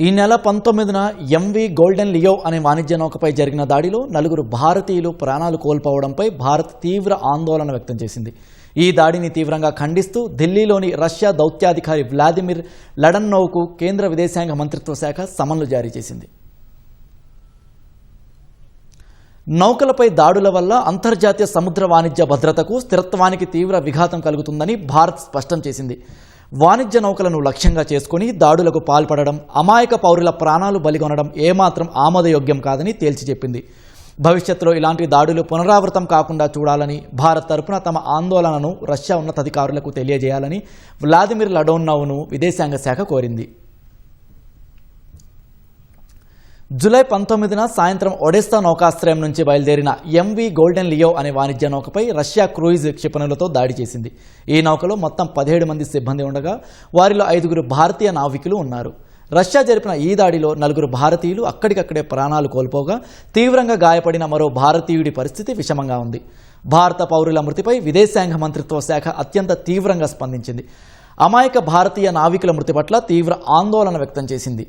ఈ నెల 19న MV golden Leo అనే వాణిజ్య నౌకపై జరిగిన దాడిలో 4 భారతీయులు ప్రాణాలు కోల్పోవడంపై భారత్ తీవ్ర ఆందోళన వ్యక్తం చేసింది. ఈ దాడిని తీవ్రంగా ఖండిస్తూ ఢిల్లీలోని రష్యా దౌత్యాధికారి వ్లాదిమిర్ లడన్నోవ్కు కేంద్ర విదేశాంగ మంత్రిత్వ శాఖ సమన్లు జారీ చేసింది. నౌకలపై దాడుల వల్ల అంతర్జాతీయ సముద్ర వాణిజ్య భద్రతకు స్థిరత్వానికి తీవ్ర విఘాతం కలుగుతుందని భారత్ స్పష్టం చేసింది. వాణిజ్య నౌకలను లక్ష్యంగా చేసుకుని దాడులకు పాల్పడడం, అమాయక పౌరుల ప్రాణాలు బలిగొనడం ఏమాత్రం ఆమోదయోగ్యం కాదని తేల్చి చెప్పింది. భవిష్యత్తులో ఇలాంటి దాడులు పునరావృతం కాకుండా చూడాలని, భారత్ తరపున తమ ఆందోళనను రష్యా ఉన్నతాధికారులకు తెలియజేయాలని వ్లాదిమిర్ లడోన్నోవ్ను విదేశాంగ శాఖ కోరింది. జూలై 19న సాయంత్రం ఒడెస్సా నౌకాశ్రయం నుంచి బయలుదేరిన ఎంవి గోల్డెన్ లియో అనే వాణిజ్య నౌకపై రష్యా క్రూయిజ్ క్షిపణులతో దాడి చేసింది. ఈ నౌకలో మొత్తం 17 మంది సిబ్బంది ఉండగా వారిలో 5 భారతీయ నావికులు ఉన్నారు. రష్యా జరిపిన ఈ దాడిలో 4 భారతీయులు అక్కడికక్కడే ప్రాణాలు కోల్పోగా తీవ్రంగా గాయపడిన మరో భారతీయుడి పరిస్థితి విషమంగా ఉంది. భారత పౌరుల మృతిపై విదేశాంగ మంత్రిత్వ శాఖ అత్యంత తీవ్రంగా స్పందించింది. అమాయక భారతీయ నావికుల మృతి పట్ల తీవ్ర ఆందోళన వ్యక్తం చేసింది.